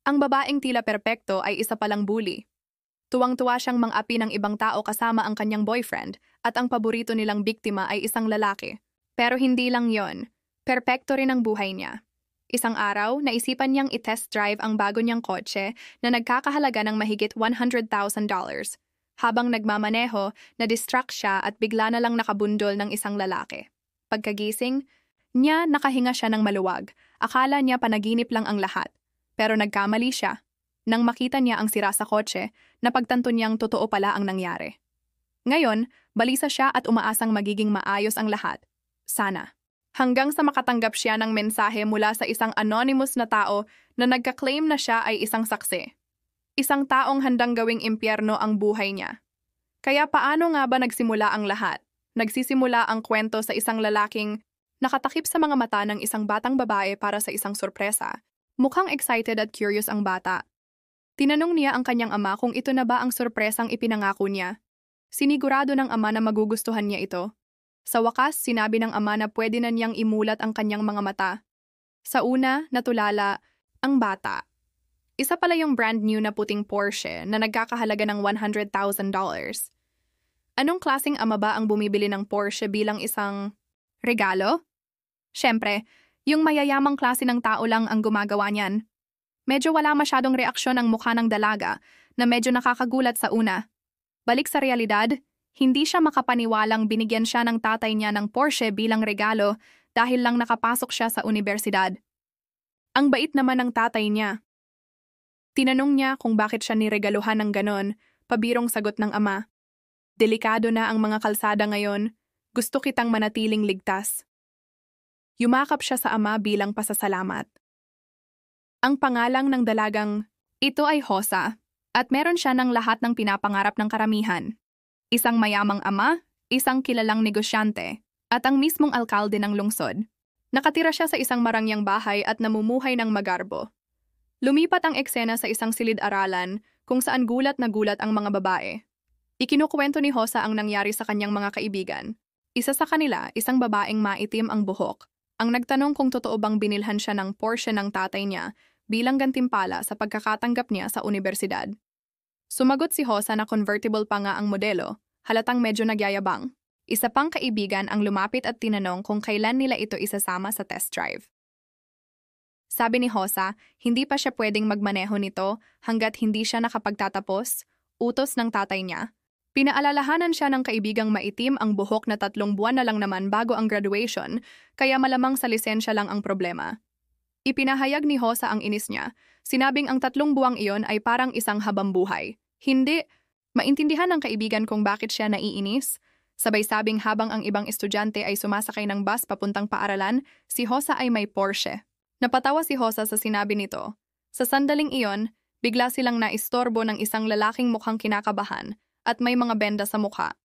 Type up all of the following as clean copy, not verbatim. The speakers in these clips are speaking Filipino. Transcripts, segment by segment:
Ang babaeng tila perpekto ay isa palang bully. Tuwang-tuwa siyang mang-api ng ibang tao kasama ang kanyang boyfriend at ang paborito nilang biktima ay isang lalaki. Pero hindi lang yon, perpekto rin ang buhay niya. Isang araw, naisipan niyang i-test drive ang bago niyang kotse na nagkakahalaga ng mahigit $100,000. Habang nagmamaneho, na-distract siya at bigla na lang nakabundol ng isang lalaki. Pagkagising niya, nakahinga siya ng maluwag. Akala niya panaginip lang ang lahat. Pero nagkamali siya. Nang makita niya ang sira sa kotse, napagtanto niyang totoo pala ang nangyari. Ngayon, balisa siya at umaasang magiging maayos ang lahat. Sana. Hanggang sa makatanggap siya ng mensahe mula sa isang anonymous na tao na nagka-claim na siya ay isang saksi. Isang taong handang gawing impyerno ang buhay niya. Kaya paano nga ba nagsimula ang lahat? Nagsisimula ang kwento sa isang lalaking nakatakip sa mga mata ng isang batang babae para sa isang sorpresa. Mukhang excited at curious ang bata. Tinanong niya ang kanyang ama kung ito na ba ang sorpresang ipinangako niya. Sinigurado ng ama na magugustuhan niya ito. Sa wakas, sinabi ng ama na pwede na niyang imulat ang kanyang mga mata. Sa una, natulala ang bata. Isa pala yung brand new na puting Porsche na nagkakahalaga ng $100,000. Anong klaseng ama ba ang bumibili ng Porsche bilang isang regalo? Siyempre, yung mayayamang klase ng tao lang ang gumagawa niyan. Medyo wala masyadong reaksyon ang mukha ng dalaga na medyo nakakagulat sa una. Balik sa realidad, hindi siya makapaniwalang binigyan siya ng tatay niya ng Porsche bilang regalo dahil lang nakapasok siya sa universidad. Ang bait naman ng tatay niya. Tinanong niya kung bakit siya niregaluhan ng ganon, pabirong sagot ng ama. Delikado na ang mga kalsada ngayon, gusto kitang manatiling ligtas. Yumakap siya sa ama bilang pasasalamat. Ang pangalang ng dalagang, ito ay Hosa, at meron siya ng lahat ng pinapangarap ng karamihan. Isang mayamang ama, isang kilalang negosyante, at ang mismong alkalde ng lungsod. Nakatira siya sa isang marangyang bahay at namumuhay ng magarbo. Lumipat ang eksena sa isang silid-aralan kung saan gulat na gulat ang mga babae. Ikinukwento ni Hosa ang nangyari sa kanyang mga kaibigan. Isa sa kanila, isang babaeng maitim ang buhok. Ang nagtanong kung totoo bang binilhan siya ng Porsche ng tatay niya bilang gantimpala sa pagkakatanggap niya sa universidad. Sumagot si Hosa na convertible pa nga ang modelo, halatang medyo nagyayabang. Isa pang kaibigan ang lumapit at tinanong kung kailan nila ito isasama sa test drive. Sabi ni Hosa, hindi pa siya pwedeng magmaneho nito hanggat hindi siya nakapagtatapos, utos ng tatay niya. Pinaalalahanan siya ng kaibigang maitim ang buhok na 3 buwan na lang naman bago ang graduation, kaya malamang sa lisensya lang ang problema. Ipinahayag ni Hosa ang inis niya, sinabing ang 3 buwang iyon ay parang isang habambuhay. Hindi, maintindihan ng kaibigan kung bakit siya naiinis. Sabay sabing habang ang ibang estudyante ay sumasakay ng bus papuntang paaralan, si Hosa ay may Porsche. Napatawa si Hosa sa sinabi nito. Sa sandaling iyon, bigla silang naistorbo ng isang lalaking mukhang kinakabahan at may mga benda sa mukha.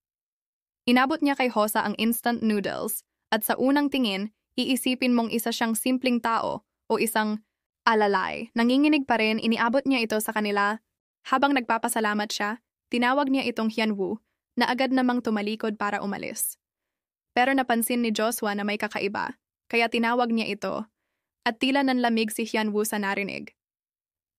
Inabot niya kay Hosa ang instant noodles at sa unang tingin, iisipin mong isa siyang simpleng tao o isang alalay. Nanginginig pa rin, iniabot niya ito sa kanila. Habang nagpapasalamat siya, tinawag niya itong Hyunwoo na agad namang tumalikod para umalis. Pero napansin ni Joshua na may kakaiba, kaya tinawag niya ito at tila nanlamig si Hyunwoo sa narinig.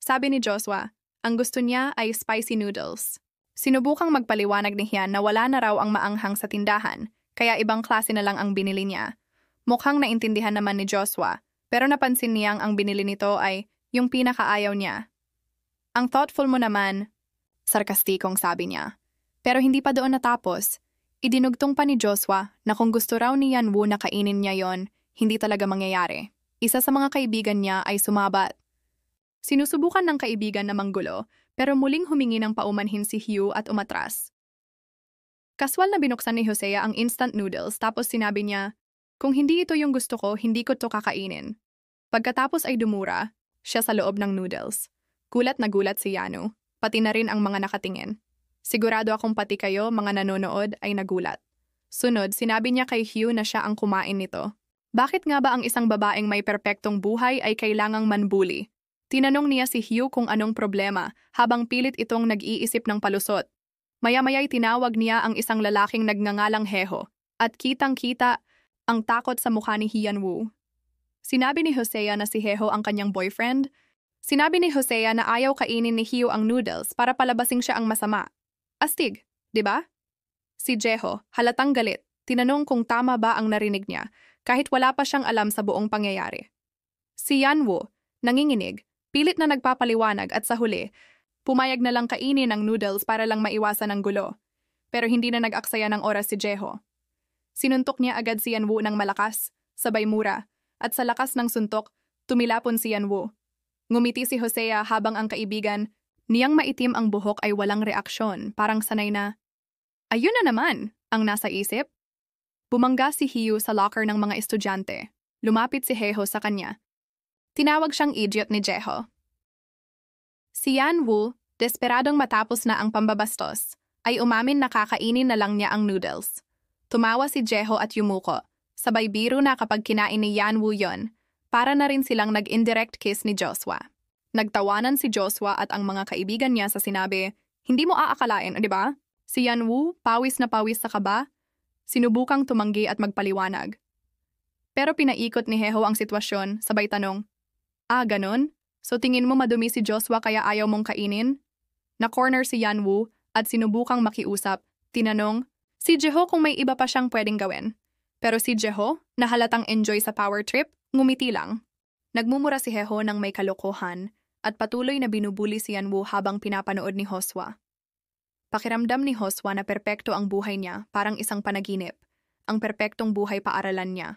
Sabi ni Joshua, ang gusto niya ay spicy noodles. Sinubukang magpaliwanag ni Hyun na wala na raw ang maanghang sa tindahan, kaya ibang klase na lang ang binili niya. Mukhang naintindihan naman ni Joshua, pero napansin niyang ang binili nito ay yung pinakaayaw niya. Ang thoughtful mo naman, sarkastikong sabi niya. Pero hindi pa doon natapos. Idinugtong pa ni Joshua na kung gusto raw ni Hyunwoo na kainin niya yon, hindi talaga mangyayari. Isa sa mga kaibigan niya ay sumabat. Sinusubukan ng kaibigan na manggulo, pero muling humingi ng paumanhin si Hugh at umatras. Kaswal na binuksan ni Hosea ang instant noodles tapos sinabi niya, kung hindi ito yung gusto ko, hindi ko to kakainin. Pagkatapos ay dumura siya sa loob ng noodles. Gulat na gulat si Yanu, pati na rin ang mga nakatingin. Sigurado akong pati kayo, mga nanonood, ay nagulat. Sunod, sinabi niya kay Hugh na siya ang kumain nito. Bakit nga ba ang isang babaeng may perpektong buhay ay kailangang manbuli? Tinanong niya si Hugh kung anong problema habang pilit itong nag-iisip ng palusot. Maya-maya'y tinawag niya ang isang lalaking nagngangalang Heho at kitang-kita ang takot sa mukha ni Hyunwoo. Sinabi ni Hosea na si Heho ang kanyang boyfriend. Sinabi ni Hosea na ayaw kainin ni Hugh ang noodles para palabasing siya ang masama. Astig, di ba? Si Jeho, halatang galit, tinanong kung tama ba ang narinig niya kahit wala pa siyang alam sa buong pangyayari. Si Yanwoo, nanginginig, pilit na nagpapaliwanag at sa huli, pumayag na lang kainin ang noodles para lang maiwasan ang gulo. Pero hindi na nag-aksaya ng oras si Jeho. Sinuntok niya agad si Yanwoo ng malakas, sabay mura, at sa lakas ng suntok, tumilapon si Yanwoo. Ngumiti si Hosea habang ang kaibigan, niyang maitim ang buhok ay walang reaksyon, parang sanay na, "Ayun na naman," ang nasa isip. Bumangga si Hugh sa locker ng mga estudyante. Lumapit si Jeho sa kanya. Tinawag siyang idiot ni Jeho. Si Yanwoo, desperadong matapos na ang pambabastos, ay umamin na kakainin na lang niya ang noodles. Tumawa si Jeho at yumuko, sabay biro na kapag kinain ni Yanwoo yon, para na rin silang nag-indirect kiss ni Joshua. Nagtawanan si Joshua at ang mga kaibigan niya sa sinabi, "Hindi mo aakalain, di ba?" Si Yanwoo, pawis na pawis sa kaba, sinubukang tumanggi at magpaliwanag. Pero pinaikot ni Jeho ang sitwasyon, sabay tanong, "Ganon? So tingin mo madumi si Joshua kaya ayaw mong kainin?" Na-corner si Yanwoo at sinubukang makiusap, tinanong, si Jeho kung may iba pa siyang pwedeng gawin. Pero si Jeho, na halatang enjoy sa power trip, ngumiti lang. Nagmumura si Jeho ng may kalokohan at patuloy na binubuli si Yanwoo habang pinapanood ni Joshua. Pakiramdam ni Joshua na perpekto ang buhay niya, parang isang panaginip, ang perpektong buhay paaralan niya.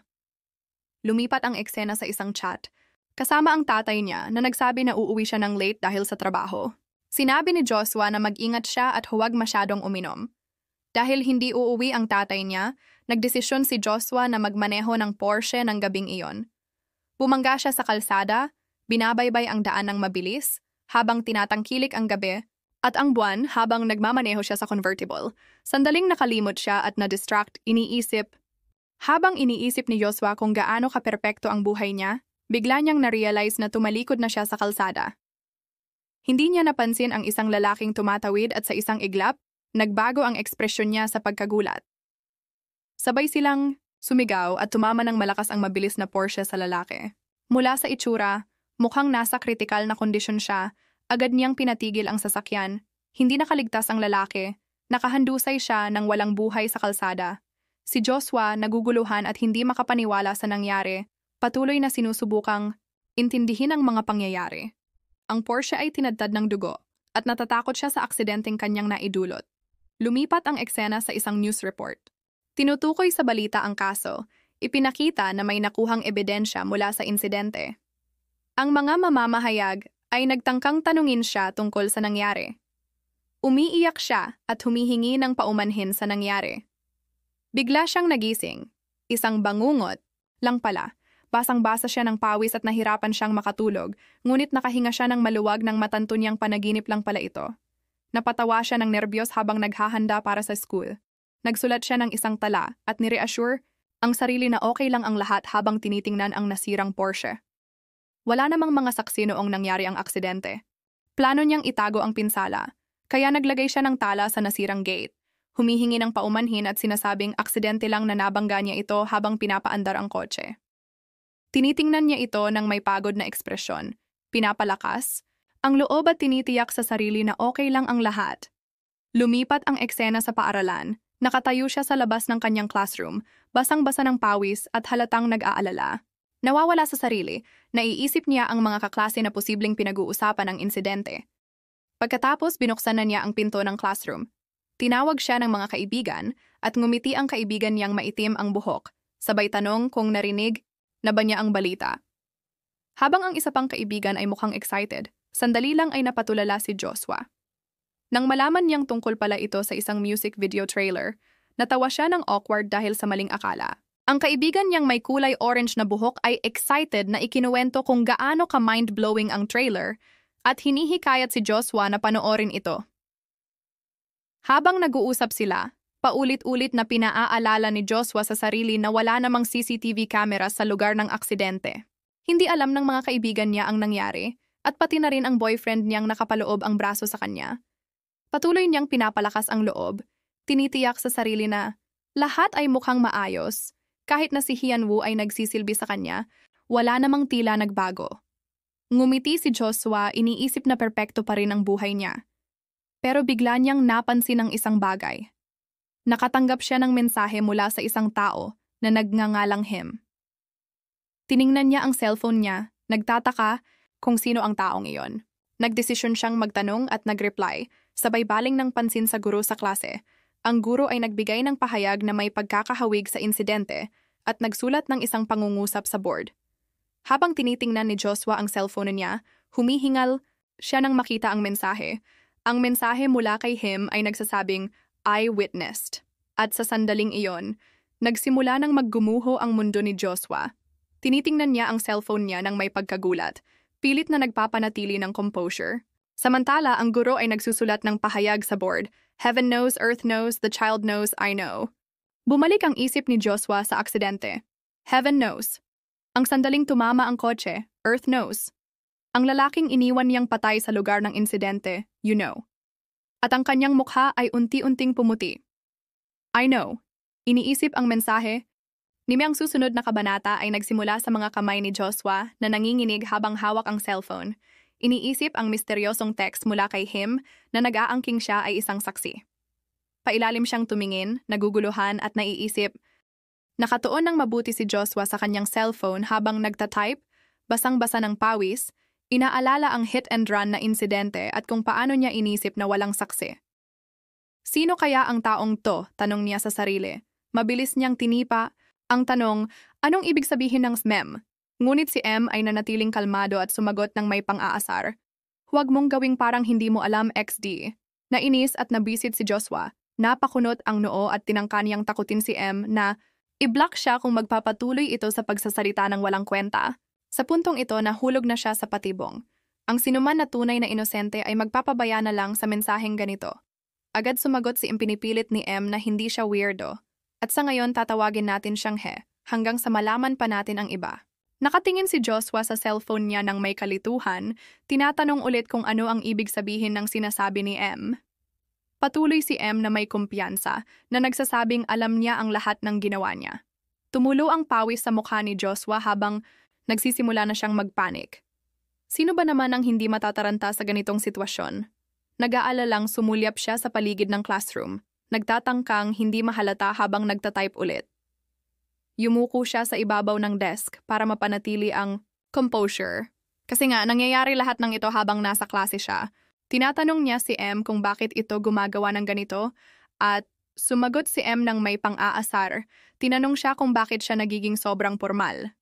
Lumipat ang eksena sa isang chat, kasama ang tatay niya na nagsabi na uuwi siya ng late dahil sa trabaho. Sinabi ni Joshua na mag-ingat siya at huwag masyadong uminom. Dahil hindi uuwi ang tatay niya, nagdesisyon si Joshua na magmaneho ng Porsche ng gabing iyon. Bumangga siya sa kalsada, binabaybay ang daan ng mabilis, habang tinatangkilik ang gabi, at ang buwan habang nagmamaneho siya sa convertible. Sandaling nakalimot siya at na-distract, iniisip. Habang iniisip ni Joshua kung gaano kaperpekto ang buhay niya, bigla niyang na-realize na tumalikod na siya sa kalsada. Hindi niya napansin ang isang lalaking tumatawid at sa isang iglap, nagbago ang ekspresyon niya sa pagkagulat. Sabay silang sumigaw at tumama ng malakas ang mabilis na Porsche sa lalaki. Mula sa itsura, mukhang nasa kritikal na kondisyon siya, agad niyang pinatigil ang sasakyan. Hindi nakaligtas ang lalaki, nakahandusay siya ng walang buhay sa kalsada. Si Joshua, naguguluhan at hindi makapaniwala sa nangyari, patuloy na sinusubukang intindihin ang mga pangyayari. Ang Porsche ay tinadtad ng dugo at natatakot siya sa aksidenteng kanyang naidulot. Lumipat ang eksena sa isang news report. Tinutukoy sa balita ang kaso, ipinakita na may nakuhang ebidensya mula sa insidente. Ang mga mamamahayag ay nagtangkang tanungin siya tungkol sa nangyari. Umiiyak siya at humihingi ng paumanhin sa nangyari. Bigla siyang nagising, isang bangungot lang pala. Basang-basa siya ng pawis at nahirapan siyang makatulog, ngunit nakahinga siya ng maluwag ng matanto niyang panaginip lang pala ito. Napatawa siya ng nerbiyos habang naghahanda para sa school. Nagsulat siya ng isang tala at nireassure ang sarili na okay lang ang lahat habang tinitingnan ang nasirang Porsche. Wala namang mga saksi noong nangyari ang aksidente. Plano niyang itago ang pinsala, kaya naglagay siya ng tala sa nasirang gate. Humihingi ng paumanhin at sinasabing aksidente lang na nabangga niya ito habang pinapaandar ang kotse. Tinitingnan niya ito ng may pagod na ekspresyon, pinapalakas, ang loob at tinitiyak sa sarili na okay lang ang lahat. Lumipat ang eksena sa paaralan. Nakatayo siya sa labas ng kanyang classroom, basang-basa ng pawis at halatang nag-aalala. Nawawala sa sarili, naiisip niya ang mga kaklase na posibleng pinag-uusapan ng insidente. Pagkatapos binuksan na niya ang pinto ng classroom. Tinawag siya ng mga kaibigan at ngumiti ang kaibigan niyang maitim ang buhok, sabay tanong kung narinig na ba niya ang balita. Habang ang isa pang kaibigan ay mukhang excited, sandali lang ay napatulala si Joshua. Nang malaman niyang tungkol pala ito sa isang music video trailer, natawa siya ng awkward dahil sa maling akala. Ang kaibigan niyang may kulay orange na buhok ay excited na ikinuwento kung gaano ka-mind-blowing ang trailer at hinihikayat si Joshua na panoorin ito. Habang nag-uusap sila, paulit-ulit na pinaaalala ni Joshua sa sarili na wala namang CCTV camera sa lugar ng aksidente. Hindi alam ng mga kaibigan niya ang nangyari at pati na rin ang boyfriend niyang nakapaloob ang braso sa kanya. Patuloy niyang pinapalakas ang loob, tinitiyak sa sarili na lahat ay mukhang maayos, kahit na si Yanwoo ay nagsisilbi sa kanya, wala namang tila nagbago. Ngumiti si Joshua, iniisip na perpekto pa rin ang buhay niya. Pero bigla niyang napansin ang isang bagay. Nakatanggap siya ng mensahe mula sa isang tao na nagngangalang Him. Tiningnan niya ang cellphone niya, nagtataka kung sino ang taong iyon. Nagdesisyon siyang magtanong at nag-reply, sabay baling ng pansin sa guro sa klase. Ang guro ay nagbigay ng pahayag na may pagkakahawig sa insidente at nagsulat ng isang pangungusap sa board. Habang tinitingnan ni Joshua ang cellphone niya, humihingal siya nang makita ang mensahe. Ang mensahe mula kay Him ay nagsasabing, I witnessed. At sa sandaling iyon, nagsimula nang maggumuho ang mundo ni Joshua. Tinitingnan niya ang cellphone niya nang may pagkagulat, pilit na nagpapanatili ng composure. Samantala, ang guro ay nagsusulat ng pahayag sa board, Heaven knows, earth knows, the child knows, I know. Bumalik ang isip ni Joshua sa aksidente. Heaven knows. Ang sandaling tumama ang kotse, earth knows. Ang lalaking iniwan niyang patay sa lugar ng insidente, you know. At ang kanyang mukha ay unti-unting pumuti. I know. Iniisip ang mensahe. Ang susunod na kabanata ay nagsimula sa mga kamay ni Joshua na nanginginig habang hawak ang cellphone. Iniisip ang misteryosong text mula kay Him na nag-aangking siya ay isang saksi. Pailalim siyang tumingin, naguguluhan at naiisip. Nakatuon ng mabuti si Joshua sa kanyang cellphone habang nagtatype, basang-basa ng pawis, inaalala ang hit and run na insidente at kung paano niya inisip na walang saksi. Sino kaya ang taong to? Tanong niya sa sarili. Mabilis niyang tinipa ang tanong, anong ibig sabihin ng mem? Ngunit si M ay nanatiling kalmado at sumagot ng may pang-aasar. Huwag mong gawing parang hindi mo alam XD. Nainis at nabisit si Joshua. Napakunot ang noo at tinangka niyang takutin si M na i-block siya kung magpapatuloy ito sa pagsasalita ng walang kwenta. Sa puntong ito, nahulog na siya sa patibong. Ang sinuman na tunay na inosente ay magpapabaya na lang sa mensaheng ganito. Agad sumagot si impinipilit ni M na hindi siya weirdo. At sa ngayon tatawagin natin siyang He, hanggang sa malaman pa natin ang iba. Nakatingin si Joshua sa cellphone niya ng may kalituhan, tinatanong ulit kung ano ang ibig sabihin ng sinasabi ni M. Patuloy si M na may kumpiyansa na nagsasabing alam niya ang lahat ng ginawa niya. Tumulo ang pawis sa mukha ni Joshua habang nagsisimula na siyang magpanik. Sino ba naman ang hindi matataranta sa ganitong sitwasyon? Nag-aalalang sumulyap siya sa paligid ng classroom, nagtatangkang hindi mahalata habang nagtatype ulit. Yumuko siya sa ibabaw ng desk para mapanatili ang composure. Kasi nga, nangyayari lahat ng ito habang nasa klase siya. Tinatanong niya si M kung bakit ito gumagawa ng ganito at sumagot si M ng may pang-aasar. Tinanong siya kung bakit siya nagiging sobrang formal.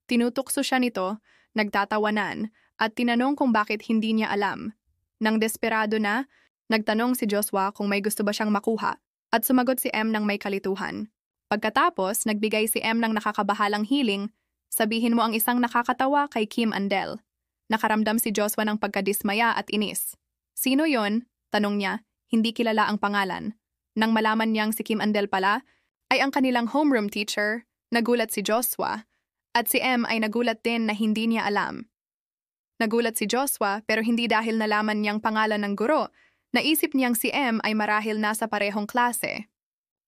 Tinutukso siya nito, nagtatawanan, at tinanong kung bakit hindi niya alam. Nang desperado na, nagtanong si Joshua kung may gusto ba siyang makuha at sumagot si M ng may kalituhan. Pagkatapos, nagbigay si M ng nakakabahalang hiling, sabihin mo ang isang nakakatawa kay Kim Andel. Nakaramdam si Joshua ng pagkadismaya at inis. Sino yon? Tanong niya, hindi kilala ang pangalan. Nang malaman niyang si Kim Andel pala, ay ang kanilang homeroom teacher, nagulat si Joshua, at si M ay nagulat din na hindi niya alam. Nagulat si Joshua pero hindi dahil nalaman niyang pangalan ng guro, naisip niyang si M ay marahil nasa parehong klase.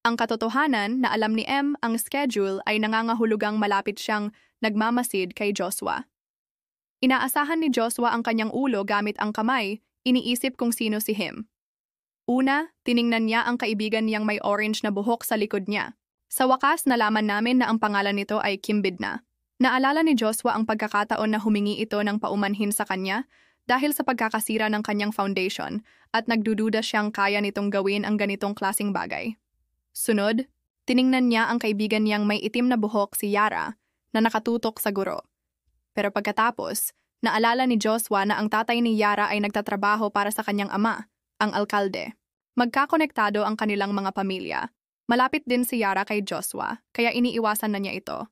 Ang katotohanan na alam ni M ang schedule ay nangangahulugang malapit siyang nagmamasid kay Joshua. Inaasahan ni Joshua ang kanyang ulo gamit ang kamay, iniisip kung sino si Him. Una, tiningnan niya ang kaibigan niyang may orange na buhok sa likod niya. Sa wakas, nalaman namin na ang pangalan nito ay Kim Bidna. Naalala ni Joshua ang pagkakataon na humingi ito ng paumanhin sa kanya dahil sa pagkakasira ng kanyang foundation at nagdududa siyang kaya nitong gawin ang ganitong klasing bagay. Sunod, tiningnan niya ang kaibigan niyang may itim na buhok si Yara na nakatutok sa guro. Pero pagkatapos, naalala ni Joshua na ang tatay ni Yara ay nagtatrabaho para sa kanyang ama, ang alkalde. Magkakonektado ang kanilang mga pamilya. Malapit din si Yara kay Joshua, kaya iniiwasan na niya ito.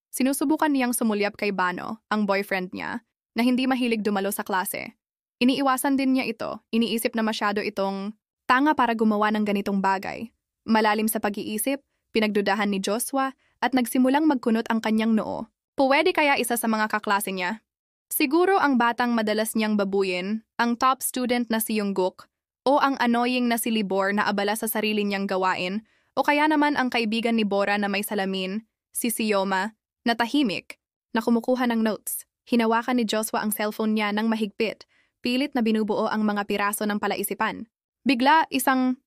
Sinusubukan niyang sumulyap kay Bano, ang boyfriend niya, na hindi mahilig dumalo sa klase. Iniiwasan din niya ito, iniisip na masyado itong tanga para gumawa ng ganitong bagay. Malalim sa pag-iisip, pinagdudahan ni Joshua at nagsimulang magkunot ang kanyang noo. Puwede kaya isa sa mga kaklase niya? Siguro ang batang madalas niyang babuyin, ang top student na si Jungkook, o ang annoying na si Libor na abala sa sarili niyang gawain, o kaya naman ang kaibigan ni Bora na may salamin, si Sioma, na tahimik, na kumukuha ng notes. Hinawakan ni Joshua ang cellphone niya ng mahigpit, pilit na binubuo ang mga piraso ng palaisipan. Bigla, isang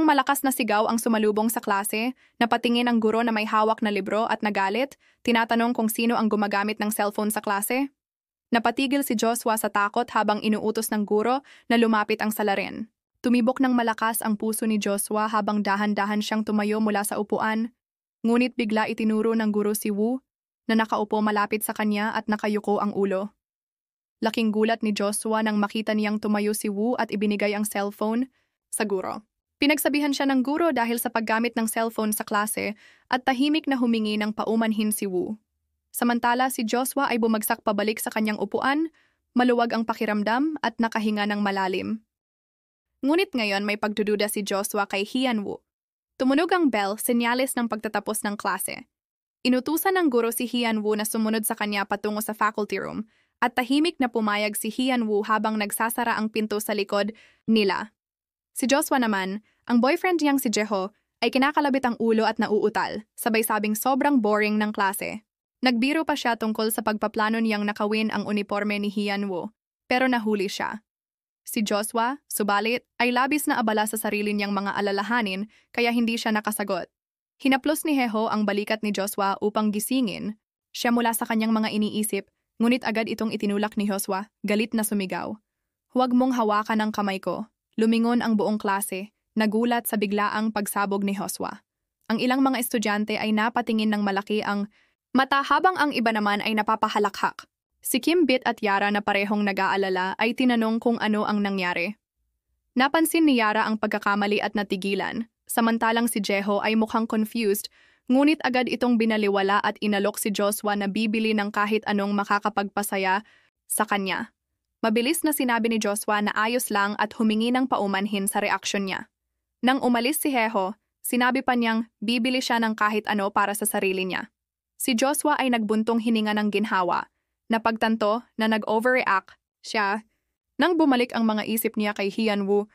malakas na sigaw ang sumalubong sa klase, napatingin ang guro na may hawak na libro at nagalit, tinatanong kung sino ang gumagamit ng cellphone sa klase. Napatigil si Joshua sa takot habang inuutos ng guro na lumapit ang salarin. Tumibok ng malakas ang puso ni Joshua habang dahan-dahan siyang tumayo mula sa upuan. Ngunit bigla itinuro ng guro si Wu na nakaupo malapit sa kanya at nakayuko ang ulo. Laking gulat ni Joshua nang makita niyang tumayo si Wu at ibinigay ang cellphone sa guro. Pinagsabihan siya ng guro dahil sa paggamit ng cellphone sa klase at tahimik na humingi ng paumanhin si Wu. Samantala si Joshua ay bumagsak pabalik sa kanyang upuan, maluwag ang pakiramdam at nakahinga ng malalim. Ngunit ngayon may pagdududa si Joshua kay Hian Wu. Tumunog ang bell, senyales ng pagtatapos ng klase. Inutusan ng guro si Hian Wu na sumunod sa kanya patungo sa faculty room at tahimik na pumayag si Hian Wu habang nagsasara ang pinto sa likod nila. Si Joshua naman, ang boyfriend niyang si Jeho, ay kinakalabit ang ulo at nauutal, sabay sabing sobrang boring ng klase. Nagbiro pa siya tungkol sa pagpaplano niyang nakawin ang uniforme ni Hian Wu, pero nahuli siya. Si Joshua, subalit, ay labis na abala sa sarili niyang mga alalahanin kaya hindi siya nakasagot. Hinaplos ni Jeho ang balikat ni Joshua upang gisingin siya mula sa kanyang mga iniisip, ngunit agad itong itinulak ni Joshua, galit na sumigaw. Huwag mong hawakan ang kamay ko. Lumingon ang buong klase, nagulat sa biglaang pagsabog ni Joshua. Ang ilang mga estudyante ay napatingin ng malaki ang mata habang ang iba naman ay napapahalakhak. Si Kimbit at Yara na parehong nag-aalala ay tinanong kung ano ang nangyari. Napansin ni Yara ang pagkakamali at natigilan. Samantalang si Jeho ay mukhang confused, ngunit agad itong binaliwala at inalok si Joshua na bibili ng kahit anong makakapagpasaya sa kanya. Mabilis na sinabi ni Joshua na ayos lang at humingi ng paumanhin sa reaksyon niya. Nang umalis si Jeho, sinabi pa niyang bibili siya ng kahit ano para sa sarili niya. Si Joshua ay nagbuntong hininga ng ginhawa. Napagtanto na nag-overreact siya. Nang bumalik ang mga isip niya kay Hian Wu,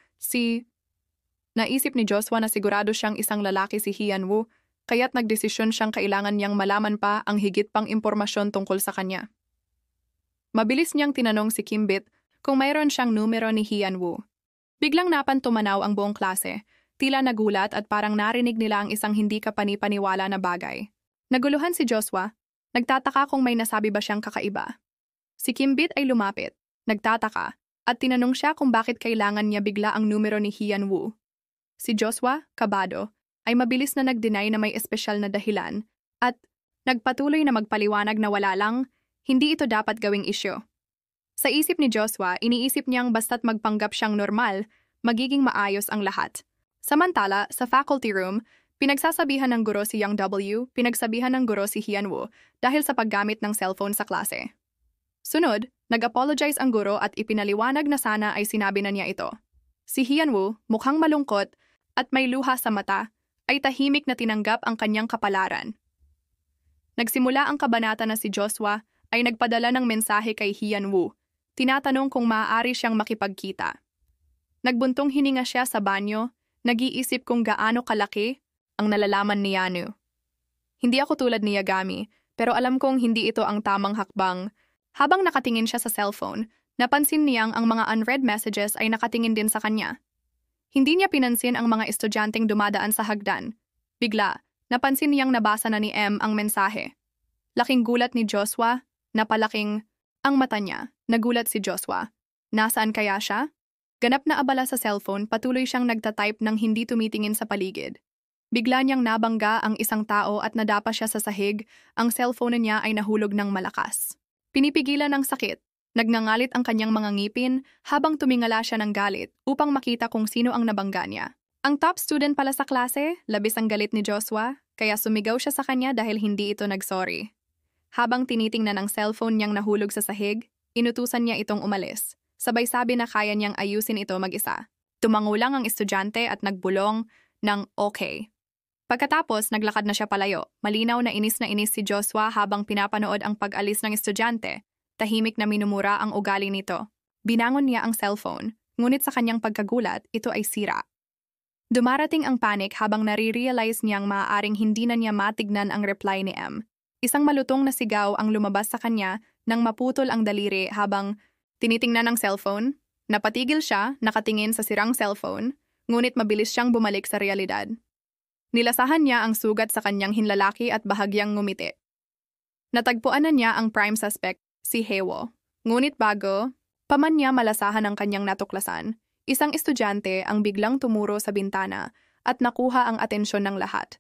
naisip ni Joshua na sigurado siyang isang lalaki si Hian Wu, kaya't nagdesisyon siyang kailangan niyang malaman pa ang higit pang impormasyon tungkol sa kanya. Mabilis niyang tinanong si Kimbit kung mayroon siyang numero ni Hian Wu. Biglang napantumanaw ang buong klase, tila nagulat at parang narinig nila ang isang hindi kapani-paniwala na bagay. Naguluhan si Joshua, nagtataka kung may nasabi ba siyang kakaiba. Si Kimbit ay lumapit, nagtataka, at tinanong siya kung bakit kailangan niya bigla ang numero ni Hian Wu. Si Joshua, kabado, ay mabilis na nag-deny na may espesyal na dahilan at nagpatuloy na magpaliwanag na wala lang, hindi ito dapat gawing isyu. Sa isip ni Joshua, iniisip niyang basta't magpanggap siyang normal, magiging maayos ang lahat. Samantala, sa faculty room, pinagsasabihan ng guro si Young W, pinagsabihan ng guro si Hian Wu dahil sa paggamit ng cellphone sa klase. Sunod, nag-apologize ang guro at ipinaliwanag na sana ay sinabi na niya ito. Si Hian Wu, mukhang malungkot at may luha sa mata, ay tahimik na tinanggap ang kanyang kapalaran. Nagsimula ang kabanata na si Joshua ay nagpadala ng mensahe kay Hian Wu, tinatanong kung maaari siyang makipagkita. Nagbuntong hininga siya sa banyo, nag-iisip kung gaano kalaki ang nalalaman ni Yanu. Hindi ako tulad ni Yagami, pero alam kong hindi ito ang tamang hakbang. Habang nakatingin siya sa cellphone, napansin niyang ang mga unread messages ay nakatingin din sa kanya. Hindi niya pinansin ang mga estudyanteng dumadaan sa hagdan. Bigla, napansin niyang nabasa na ni M ang mensahe. Laking gulat ni Joshua, napalaking ang mata niya. Nagulat si Joshua. Nasaan kaya siya? Ganap na abala sa cellphone, patuloy siyang nagtatype ng hindi tumitingin sa paligid. Bigla niyang nabangga ang isang tao at nadapa siya sa sahig, ang cellphone niya ay nahulog ng malakas. Pinipigilan ng sakit. Nagngangalit ang kanyang mga ngipin habang tumingala siya ng galit upang makita kung sino ang nabangga niya. Ang top student pala sa klase, labis ang galit ni Joshua, kaya sumigaw siya sa kanya dahil hindi ito nagsorry. Habang tinitingnan ang cellphone niyang nahulog sa sahig, inutusan niya itong umalis. Sabay sabi na kaya niyang ayusin ito mag-isa. Tumango lang ang estudyante at nagbulong ng okay. Pagkatapos, naglakad na siya palayo. Malinaw na inis si Joshua habang pinapanood ang pag-alis ng estudyante. Tahimik na minumura ang ugali nito. Binangon niya ang cellphone, ngunit sa kanyang pagkagulat, ito ay sira. Dumarating ang panic habang nare-realize niyang maaaring hindi na niya matignan ang reply ni M. Isang malutong na sigaw ang lumabas sa kanya nang maputol ang daliri habang tinitingnan ang cellphone. Napatigil siya, nakatingin sa sirang cellphone, ngunit mabilis siyang bumalik sa realidad. Nilasahan niya ang sugat sa kanyang hinlalaki at bahagyang ngumiti. Natagpuan na niya ang prime suspect, si Hewo. Ngunit bago, paman niya malasahan ang kanyang natuklasan, isang estudyante ang biglang tumuro sa bintana at nakuha ang atensyon ng lahat.